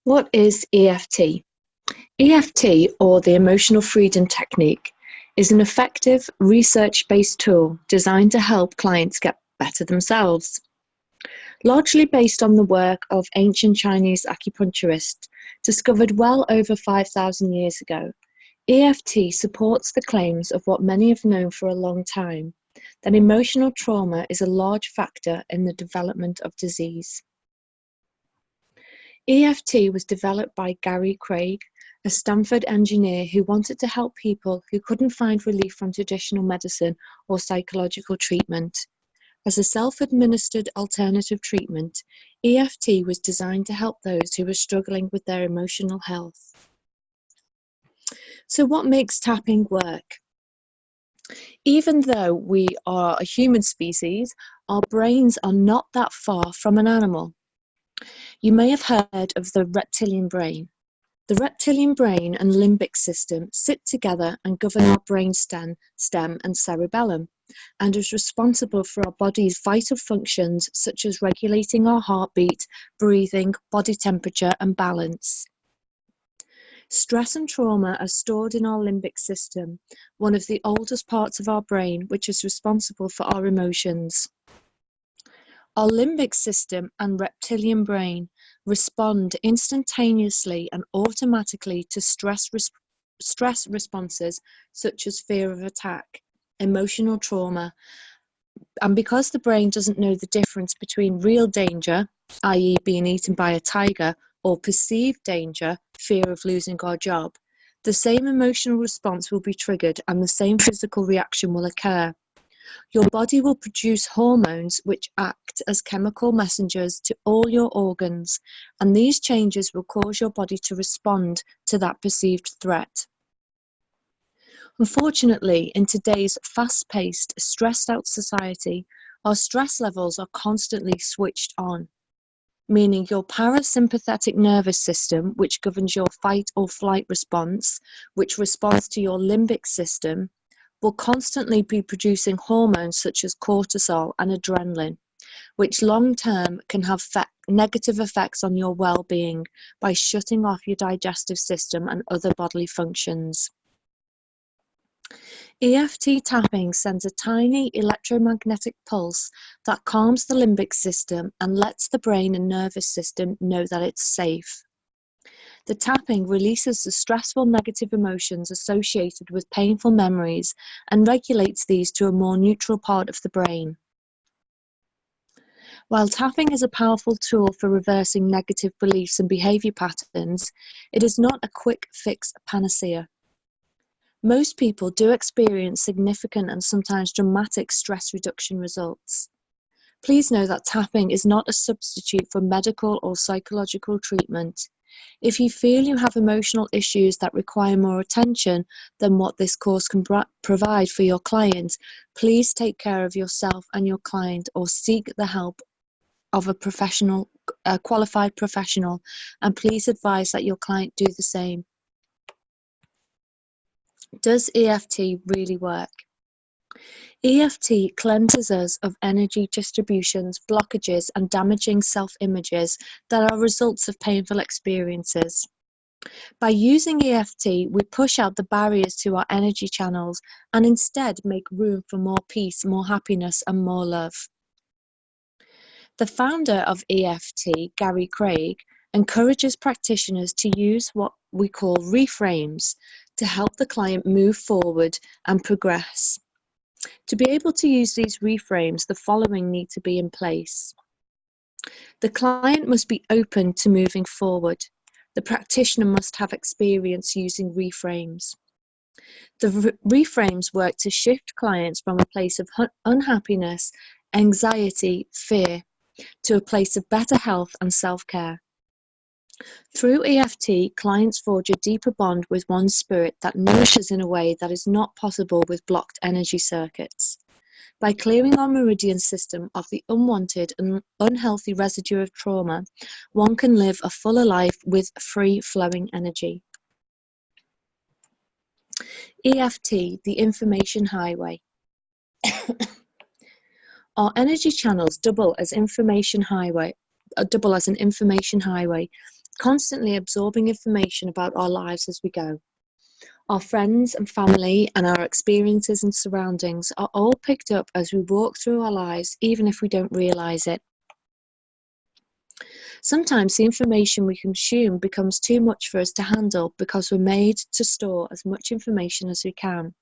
What is EFT? EFT, or the Emotional Freedom Technique, is an effective research-based tool designed to help clients get better themselves. Largely based on the work of ancient Chinese acupuncturists discovered well over 5,000 years ago, EFT supports the claims of what many have known for a long time, that emotional trauma is a large factor in the development of disease. EFT was developed by Gary Craig, a Stanford engineer who wanted to help people who couldn't find relief from traditional medicine or psychological treatment. As a self-administered alternative treatment, EFT was designed to help those who were struggling with their emotional health. So what makes tapping work? Even though we are a human species, our brains are not that far from an animal. You may have heard of the reptilian brain. The reptilian brain and limbic system sit together and govern our brain stem and cerebellum, and is responsible for our body's vital functions such as regulating our heartbeat, breathing, body temperature, and balance. Stress and trauma are stored in our limbic system, one of the oldest parts of our brain, which is responsible for our emotions. Our limbic system and reptilian brain respond instantaneously and automatically to stress responses such as fear of attack, emotional trauma, and because the brain doesn't know the difference between real danger, i.e. being eaten by a tiger, or perceived danger, fear of losing our job, the same emotional response will be triggered and the same physical reaction will occur. Your body will produce hormones which act as chemical messengers to all your organs, and these changes will cause your body to respond to that perceived threat. Unfortunately, in today's fast-paced, stressed-out society, our stress levels are constantly switched on, meaning your parasympathetic nervous system, which governs your fight or flight response, which responds to your limbic system, will constantly be producing hormones such as cortisol and adrenaline, which long-term can have negative effects on your well-being by shutting off your digestive system and other bodily functions. EFT tapping sends a tiny electromagnetic pulse that calms the limbic system and lets the brain and nervous system know that it's safe. The tapping releases the stressful negative emotions associated with painful memories and regulates these to a more neutral part of the brain. While tapping is a powerful tool for reversing negative beliefs and behavior patterns, it is not a quick fix panacea. Most people do experience significant and sometimes dramatic stress reduction results. Please know that tapping is not a substitute for medical or psychological treatment. If you feel you have emotional issues that require more attention than what this course can provide for your client, please take care of yourself and your client or seek the help of a qualified professional, and please advise that your client do the same. Does EFT really work? EFT cleanses us of energy distributions, blockages, and damaging self-images that are results of painful experiences. By using EFT, we push out the barriers to our energy channels and instead make room for more peace, more happiness, and more love. The founder of EFT, Gary Craig, encourages practitioners to use what we call reframes to help the client move forward and progress. To be able to use these reframes, the following need to be in place. The client must be open to moving forward. The practitioner must have experience using reframes. The reframes work to shift clients from a place of unhappiness, anxiety, fear, to a place of better health and self-care. Through EFT, clients forge a deeper bond with one's spirit that nourishes in a way that is not possible with blocked energy circuits. By clearing our meridian system of the unwanted and unhealthy residue of trauma, one can live a fuller life with free-flowing energy. EFT, the information highway. Our energy channels double as an information highway, constantly absorbing information about our lives as we go. Our friends and family and our experiences and surroundings are all picked up as we walk through our lives, even if we don't realize it. Sometimes the information we consume becomes too much for us to handle because we're made to store as much information as we can.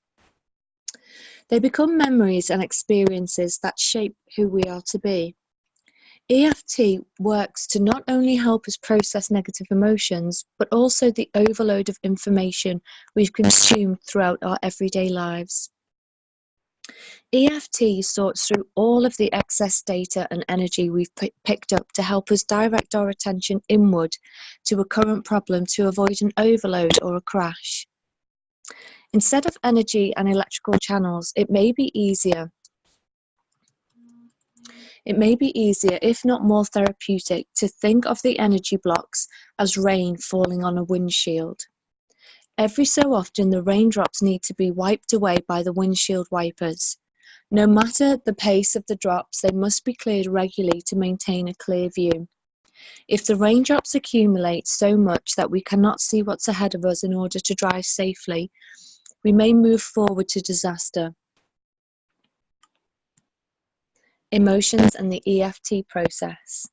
They become memories and experiences that shape who we are to be. EFT works to not only help us process negative emotions, but also the overload of information we've consumed throughout our everyday lives. EFT sorts through all of the excess data and energy we've picked up to help us direct our attention inward to a current problem to avoid an overload or a crash. Instead of energy and electrical channels, it may be easier, if not more therapeutic, to think of the energy blocks as rain falling on a windshield. Every so often, the raindrops need to be wiped away by the windshield wipers. No matter the pace of the drops, they must be cleared regularly to maintain a clear view. If the raindrops accumulate so much that we cannot see what's ahead of us in order to drive safely, we may move forward to disaster. Emotions and the EFT process.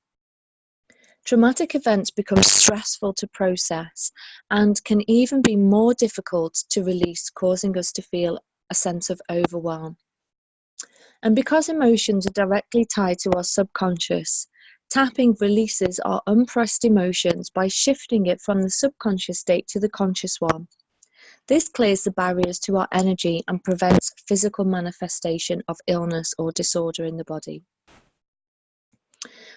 Traumatic events become stressful to process and can even be more difficult to release, causing us to feel a sense of overwhelm. And because emotions are directly tied to our subconscious, tapping releases our unprocessed emotions by shifting it from the subconscious state to the conscious one. This clears the barriers to our energy and prevents physical manifestation of illness or disorder in the body.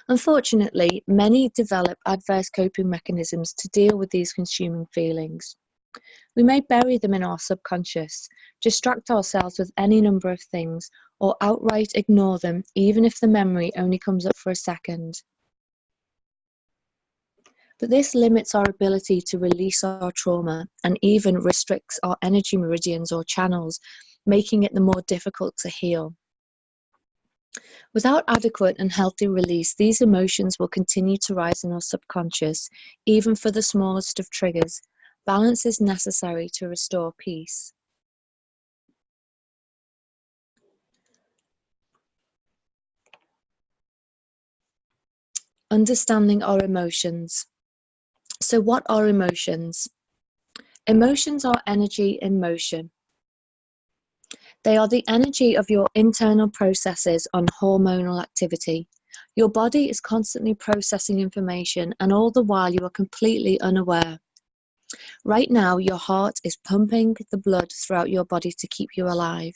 Unfortunately, many develop adverse coping mechanisms to deal with these consuming feelings. We may bury them in our subconscious, distract ourselves with any number of things, or outright ignore them, even if the memory only comes up for a second. But this limits our ability to release our trauma and even restricts our energy meridians or channels, making it the more difficult to heal. Without adequate and healthy release, these emotions will continue to rise in our subconscious, even for the smallest of triggers. Balance is necessary to restore peace. Understanding our emotions. So what are emotions? Emotions are energy in motion. They are the energy of your internal processes on hormonal activity. Your body is constantly processing information, and all the while you are completely unaware. Right now, your heart is pumping the blood throughout your body to keep you alive.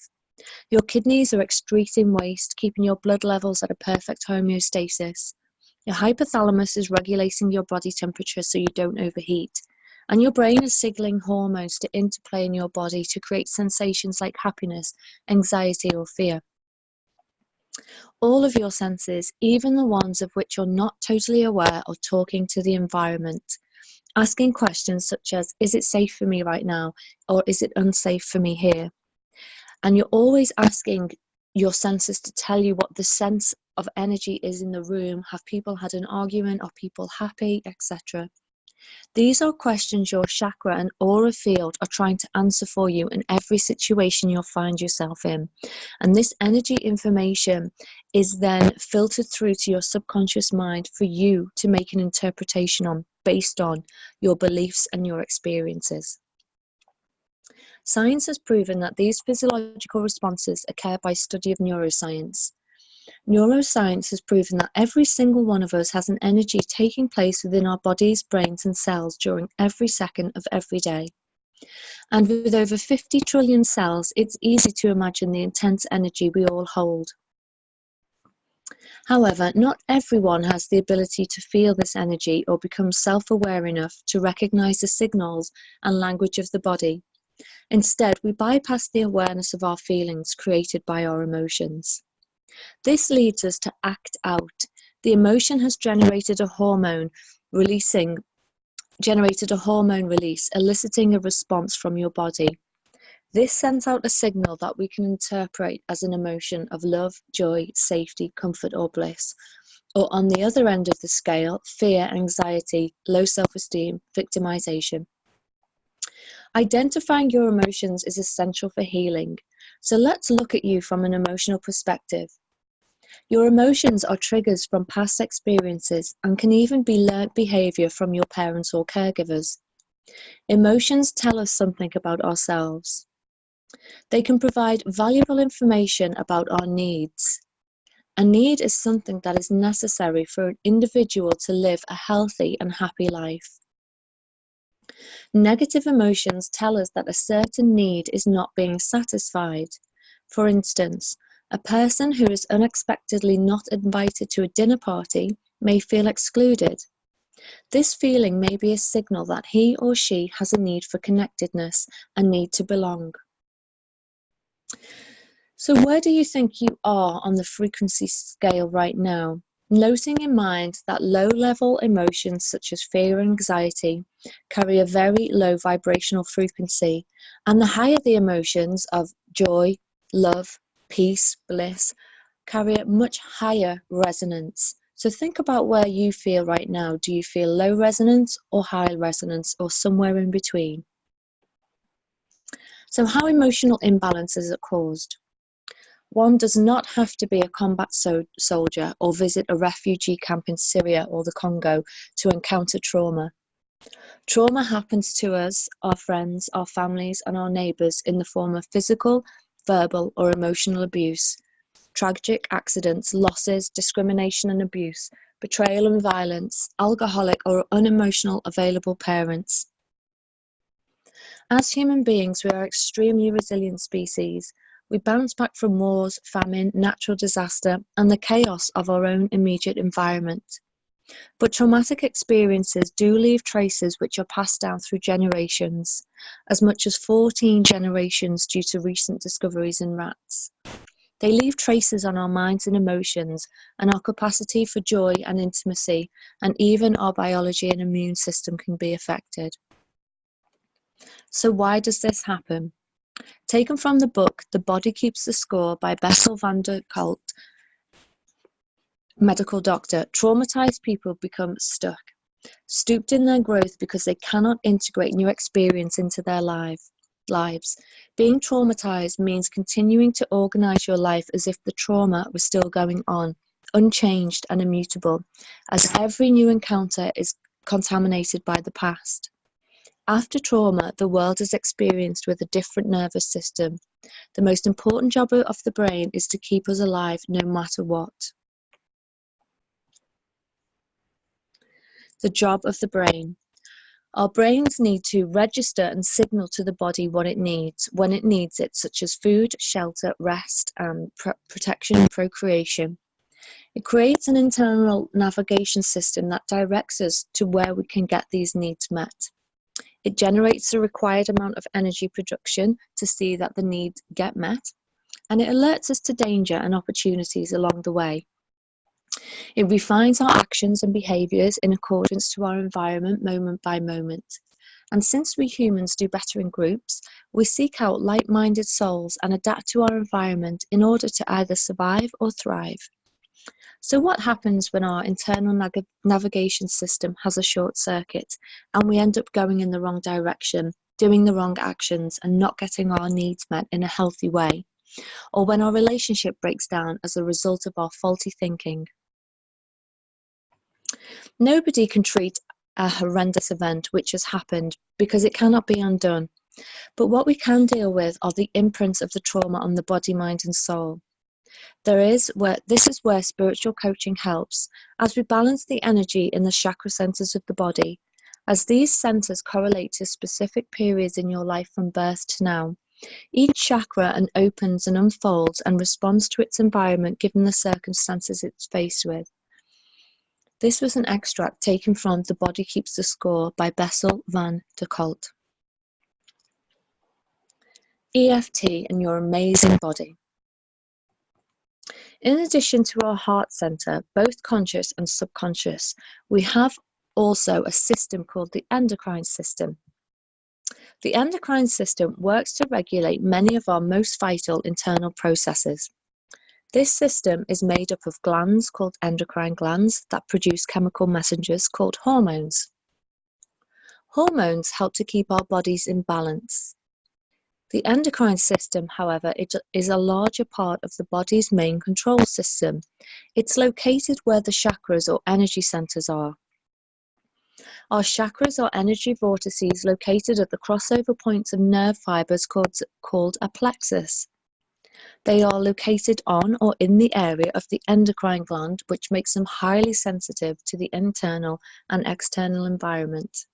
Your kidneys are excreting waste, keeping your blood levels at a perfect homeostasis. Your hypothalamus is regulating your body temperature so you don't overheat. And your brain is signaling hormones to interplay in your body to create sensations like happiness, anxiety, or fear. All of your senses, even the ones of which you're not totally aware, are talking to the environment, asking questions such as, is it safe for me right now? Or is it unsafe for me here? And you're always asking your senses to tell you what the sense of energy is in the room. Have people had an argument? Are people happy, etc.? These are questions your chakra and aura field are trying to answer for you in every situation you'll find yourself in. And this energy information is then filtered through to your subconscious mind for you to make an interpretation on, based on your beliefs and your experiences. Science has proven that these physiological responses occur by study of neuroscience. Neuroscience has proven that every single one of us has an energy taking place within our bodies, brains, and cells during every second of every day. And with over 50 trillion cells, it's easy to imagine the intense energy we all hold. However, not everyone has the ability to feel this energy or become self-aware enough to recognize the signals and language of the body. Instead, we bypass the awareness of our feelings created by our emotions. This leads us to act out. The emotion has generated a hormone release, eliciting a response from your body. This sends out a signal that we can interpret as an emotion of love, joy, safety, comfort, or bliss, Or on the other end of the scale, fear, anxiety, low self-esteem, victimization. Identifying your emotions is essential for healing. So let's look at you from an emotional perspective. Your emotions are triggers from past experiences and can even be learnt behavior from your parents or caregivers. Emotions tell us something about ourselves. They can provide valuable information about our needs. A need is something that is necessary for an individual to live a healthy and happy life. Negative emotions tell us that a certain need is not being satisfied. For instance, a person who is unexpectedly not invited to a dinner party may feel excluded. This feeling may be a signal that he or she has a need for connectedness, a need to belong. So where do you think you are on the frequency scale right now? Noting in mind that low-level emotions such as fear and anxiety carry a very low vibrational frequency, and the higher the emotions of joy, love, peace, bliss carry a much higher resonance. So think about where you feel right now. Do you feel low resonance or high resonance or somewhere in between? So how emotional imbalances are caused? One does not have to be a combat soldier or visit a refugee camp in Syria or the Congo to encounter trauma. Trauma happens to us, our friends, our families, and our neighbours in the form of physical, verbal, or emotional abuse, tragic accidents, losses, discrimination and abuse, betrayal and violence, alcoholic or unemotional available parents. As human beings, we are extremely resilient species. We bounce back from wars, famine, natural disaster, and the chaos of our own immediate environment. But traumatic experiences do leave traces which are passed down through generations, as much as 14 generations due to recent discoveries in rats. They leave traces on our minds and emotions, and our capacity for joy and intimacy, and even our biology and immune system can be affected. So why does this happen? Taken from the book The Body Keeps the Score by Bessel van der Kolk, medical doctor, traumatized people become stuck, stooped in their growth because they cannot integrate new experience into their lives. Being traumatized means continuing to organize your life as if the trauma was still going on, unchanged and immutable, as every new encounter is contaminated by the past. After trauma, the world is experienced with a different nervous system. The most important job of the brain is to keep us alive no matter what. The job of the brain. Our brains need to register and signal to the body what it needs, when it needs it, such as food, shelter, rest, and protection and procreation. It creates an internal navigation system that directs us to where we can get these needs met. It generates the required amount of energy production to see that the needs get met, and it alerts us to danger and opportunities along the way. It refines our actions and behaviours in accordance to our environment moment by moment. And since we humans do better in groups, we seek out like-minded souls and adapt to our environment in order to either survive or thrive. So what happens when our internal navigation system has a short circuit and we end up going in the wrong direction, doing the wrong actions and not getting our needs met in a healthy way? Or when our relationship breaks down as a result of our faulty thinking? Nobody can treat a horrendous event which has happened because it cannot be undone. But what we can deal with are the imprints of the trauma on the body, mind and soul. This is where spiritual coaching helps, as we balance the energy in the chakra centers of the body. As these centers correlate to specific periods in your life from birth to now, each chakra opens and unfolds and responds to its environment given the circumstances it's faced with. This was an extract taken from The Body Keeps the Score by Bessel van der Kolk. EFT and your amazing body. In addition to our heart center, both conscious and subconscious, we have also a system called the endocrine system. The endocrine system works to regulate many of our most vital internal processes. This system is made up of glands called endocrine glands that produce chemical messengers called hormones. Hormones help to keep our bodies in balance. The endocrine system, however, is a larger part of the body's main control system. It's located where the chakras or energy centers are. Our chakras are energy vortices located at the crossover points of nerve fibers called a plexus. They are located on or in the area of the endocrine gland, which makes them highly sensitive to the internal and external environment.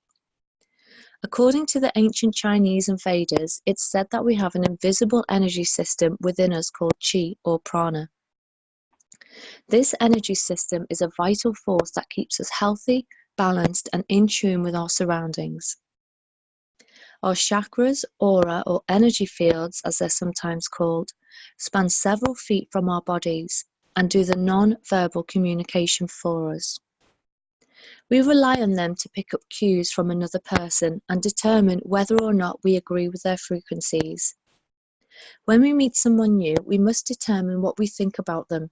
According to the ancient Chinese and Vedas, it's said that we have an invisible energy system within us called Qi or prana. This energy system is a vital force that keeps us healthy, balanced, and in tune with our surroundings. Our chakras, aura, or energy fields, as they're sometimes called, span several feet from our bodies and do the non-verbal communication for us. We rely on them to pick up cues from another person and determine whether or not we agree with their frequencies. When we meet someone new, we must determine what we think about them.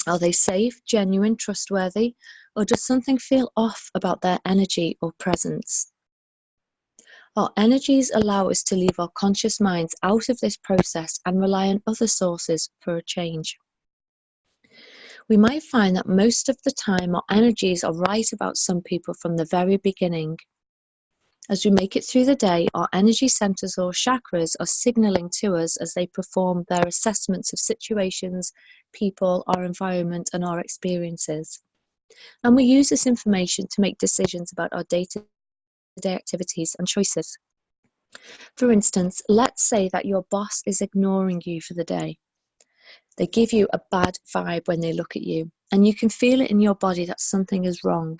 Are they safe, genuine, trustworthy, or does something feel off about their energy or presence? Our energies allow us to leave our conscious minds out of this process and rely on other sources for a change. We might find that most of the time our energies are right about some people from the very beginning. As we make it through the day, our energy centers or chakras are signaling to us as they perform their assessments of situations, people, our environment, and our experiences. And we use this information to make decisions about our day-to-day activities and choices. For instance, let's say that your boss is ignoring you for the day. They give you a bad vibe when they look at you, and you can feel it in your body that something is wrong.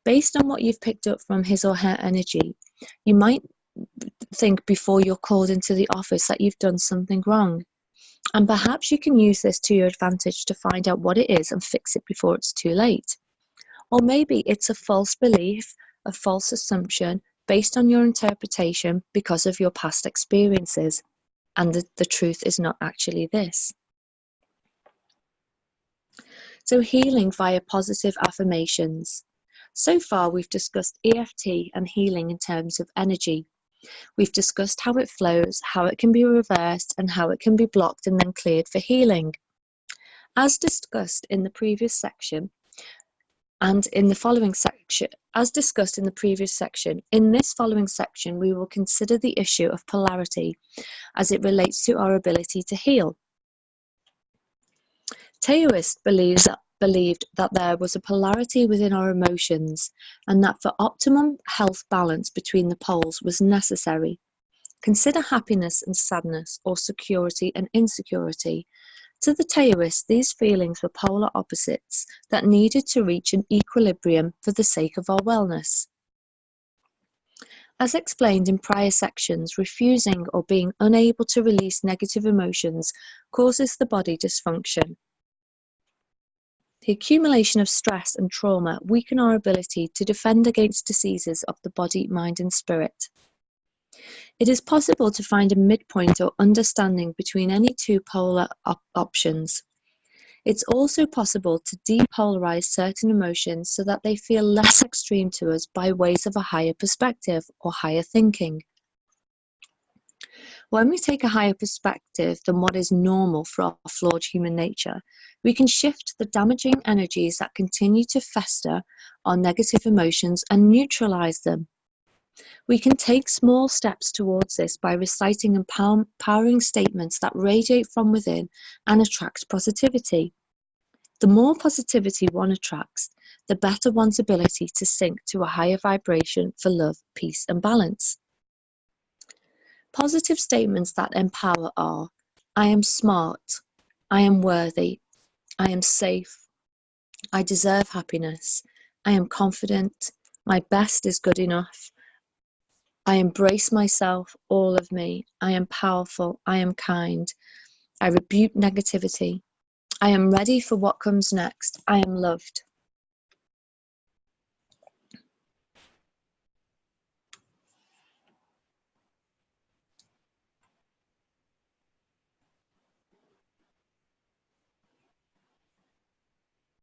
Based on what you've picked up from his or her energy, you might think before you're called into the office that you've done something wrong. And perhaps you can use this to your advantage to find out what it is and fix it before it's too late. Or maybe it's a false belief, a false assumption based on your interpretation because of your past experiences, and the truth is not actually this. So healing via positive affirmations. So far, we've discussed EFT and healing in terms of energy. We've discussed how it flows, how it can be reversed, and how it can be blocked and then cleared for healing. As discussed in the previous section, and in the following section, as discussed in the previous section, in this following section, we will consider the issue of polarity as it relates to our ability to heal. Taoists believed that there was a polarity within our emotions and that for optimum health balance between the poles was necessary. Consider happiness and sadness, or security and insecurity. To the Taoists, these feelings were polar opposites that needed to reach an equilibrium for the sake of our wellness. As explained in prior sections, refusing or being unable to release negative emotions causes the body dysfunction. The accumulation of stress and trauma weaken our ability to defend against diseases of the body, mind, and spirit. It is possible to find a midpoint or understanding between any two polar options. It's also possible to depolarize certain emotions so that they feel less extreme to us by ways of a higher perspective or higher thinking. When we take a higher perspective than what is normal for our flawed human nature, we can shift the damaging energies that continue to fester our negative emotions and neutralize them. We can take small steps towards this by reciting empowering statements that radiate from within and attract positivity. The more positivity one attracts, the better one's ability to sync to a higher vibration for love, peace, and balance. Positive statements that empower are: I am smart, I am worthy, I am safe, I deserve happiness, I am confident, my best is good enough, I embrace myself, all of me, I am powerful, I am kind, I rebuke negativity, I am ready for what comes next, I am loved.